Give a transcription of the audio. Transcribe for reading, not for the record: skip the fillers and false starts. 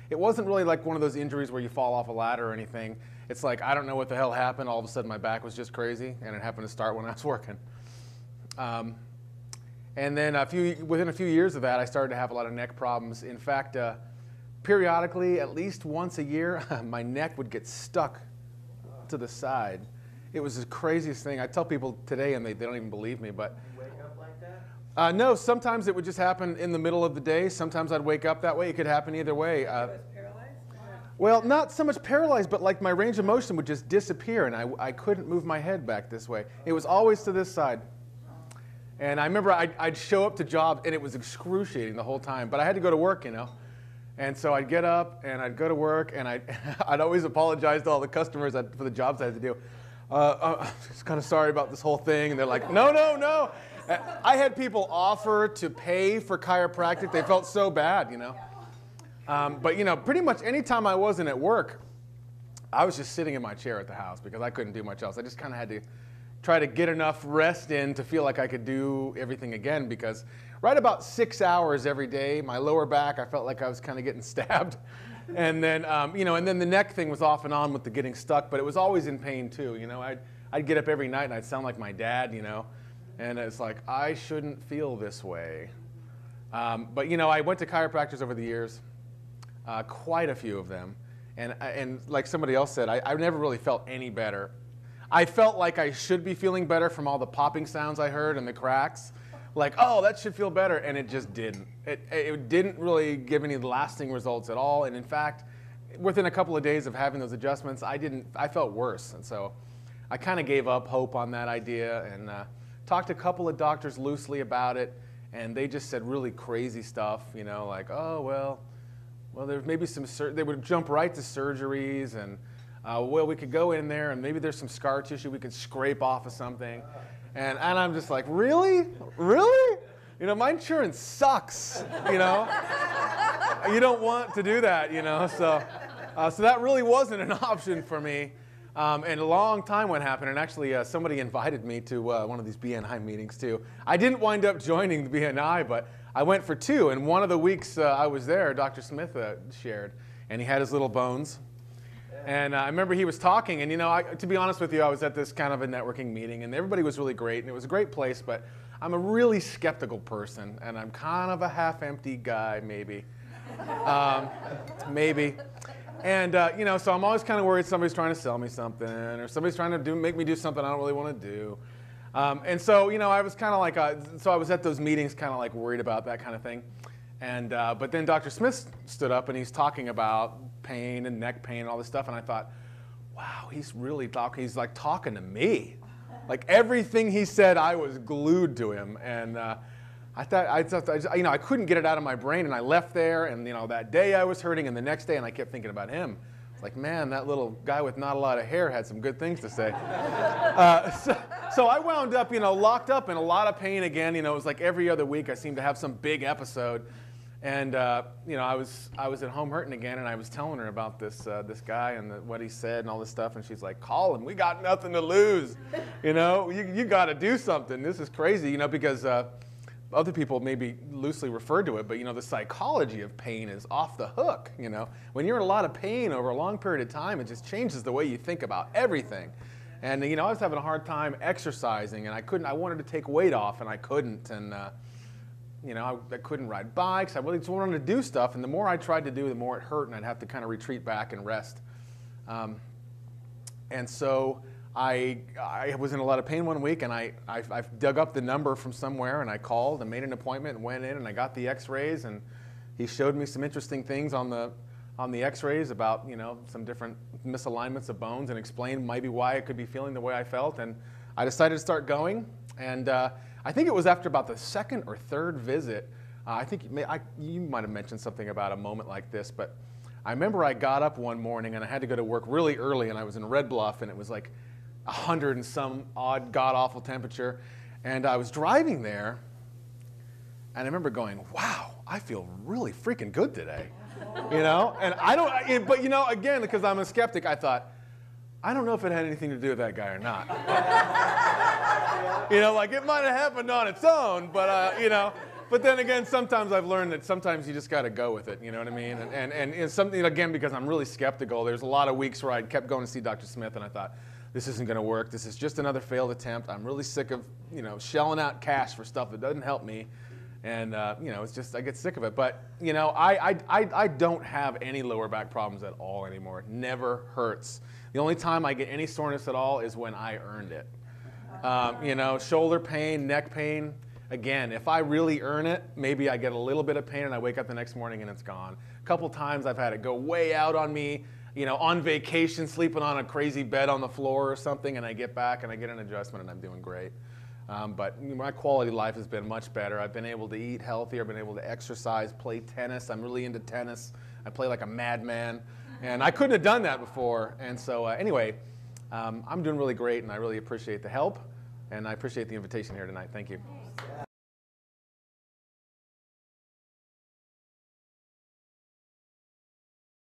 It wasn't really like one of those injuries where you fall off a ladder or anything. It's like, I don't know what the hell happened. All of a sudden my back was just crazy, and it happened to start when I was working. And then within a few years of that, I started to have a lot of neck problems. In fact, periodically, at least once a year, my neck would get stuck to the side. It was the craziest thing. I tell people today, and they don't even believe me, but you wake up like that? no, sometimes it would just happen in the middle of the day. Sometimes I'd wake up that way. It could happen either way. It was paralyzed? Well, not so much paralyzed, but like my range of motion would just disappear, and I couldn't move my head back this way. It was always to this side. And I remember I'd show up to jobs, and it was excruciating the whole time. But I had to go to work, you know. And so I'd get up, and I'd go to work, and I'd always apologize to all the customers for the jobs I had to do. I'm just kind of sorry about this whole thing. And they're like, no, no, no. I had people offer to pay for chiropractic. They felt so bad, you know. But, you know, pretty much any time I wasn't at work, I was just sitting in my chair at the house because I couldn't do much else. I just kind of had to try to get enough rest in to feel like I could do everything again, because right about 6 hours every day, my lower back, I felt like I was kind of getting stabbed. And then, you know, and then the neck thing was off and on with the getting stuck, but it was always in pain too. You know, I'd get up every night and I'd sound like my dad, you know, and it's like, I shouldn't feel this way. But, you know, I went to chiropractors over the years, quite a few of them. And like somebody else said, I never really felt any better. I felt like I should be feeling better from all the popping sounds I heard and the cracks. Like, oh, that should feel better, and it just didn't. It didn't really give any lasting results at all, and in fact, within a couple of days of having those adjustments, I felt worse, and so I kind of gave up hope on that idea and talked to a couple of doctors loosely about it, and they just said really crazy stuff, you know, like, oh, well, there's maybe they would jump right to surgeries, and well, we could go in there, and maybe there's some scar tissue we could scrape off of something. And I'm just like, really? Really? You know, my insurance sucks, you know? You don't want to do that, you know? So that really wasn't an option for me. And a long time went happened, and actually somebody invited me to one of these BNI meetings too. I didn't wind up joining the BNI, but I went for two, and one of the weeks I was there, Dr. Smith shared, and he had his little bones. And I remember he was talking, and you know, to be honest with you, I was at this kind of a networking meeting, and everybody was really great, and it was a great place, but I'm a really skeptical person, and I'm kind of a half-empty guy, maybe. Maybe. And you know, so I'm always kind of worried somebody's trying to sell me something, or somebody's trying to make me do something I don't really want to do. And so, you know, I was kind of like, so I was at those meetings kind of like worried about that kind of thing. And, but then Dr. Smith stood up, and he's talking about pain and neck pain and all this stuff, and I thought, wow, he's really talking, he's like talking to me. Like everything he said, I was glued to him, and I thought, you know, I couldn't get it out of my brain, and I left there, and you know, that day I was hurting, and the next day, and I kept thinking about him. It's like, man, that little guy with not a lot of hair had some good things to say. So I wound up, you know, locked up in a lot of pain again. You know, it was like every other week I seemed to have some big episode. And you know, I was at home hurting again, and I was telling her about this guy and what he said and all this stuff, and she's like, "Call him. We got nothing to lose. You know, you got to do something. This is crazy." You know, because other people maybe loosely refer to it, but you know, the psychology of pain is off the hook. You know, when you're in a lot of pain over a long period of time, it just changes the way you think about everything. And you know, I was having a hard time exercising, and I wanted to take weight off, and I couldn't, and you know, I couldn't ride bikes. I really just wanted to do stuff, and the more I tried to do, the more it hurt, and I'd have to kind of retreat back and rest. And so I was in a lot of pain one week, and I dug up the number from somewhere, and I called and made an appointment and went in, and I got the x-rays, and he showed me some interesting things on the x-rays about, you know, some different misalignments of bones, and explained maybe why I could be feeling the way I felt, and I decided to start going. And I think it was after about the second or third visit. I think you might have mentioned something about a moment like this, but I remember I got up one morning and I had to go to work really early, and I was in Red Bluff, and it was like 100 and some odd god-awful temperature, and I was driving there, and I remember going, wow, I feel really freaking good today, you know? And I don't, but you know, again, because I'm a skeptic, I thought, I don't know if it had anything to do with that guy or not. You know, like it might have happened on its own, but you know, But then again, sometimes I've learned that sometimes you just got to go with it, you know what I mean? And it's something, again, because I'm really skeptical, there's a lot of weeks where I kept going to see Dr. Smith and I thought, this isn't going to work. This is just another failed attempt. I'm really sick of, shelling out cash for stuff that doesn't help me. And, it's just, I get sick of it. But, I don't have any lower back problems at all anymore. It never hurts. The only time I get any soreness at all is when I earned it. Shoulder pain, neck pain. Again, if I really earn it, maybe I get a little bit of pain and I wake up the next morning and it's gone. A couple times I've had it go way out on me, on vacation, sleeping on a crazy bed on the floor or something, and I get back and I get an adjustment and I'm doing great. But my quality of life has been much better. I've been able to eat healthier, I've been able to exercise, play tennis. I'm really into tennis. I play like a madman. And I couldn't have done that before. And so anyway, I'm doing really great and I really appreciate the help. And I appreciate the invitation here tonight. Thank you.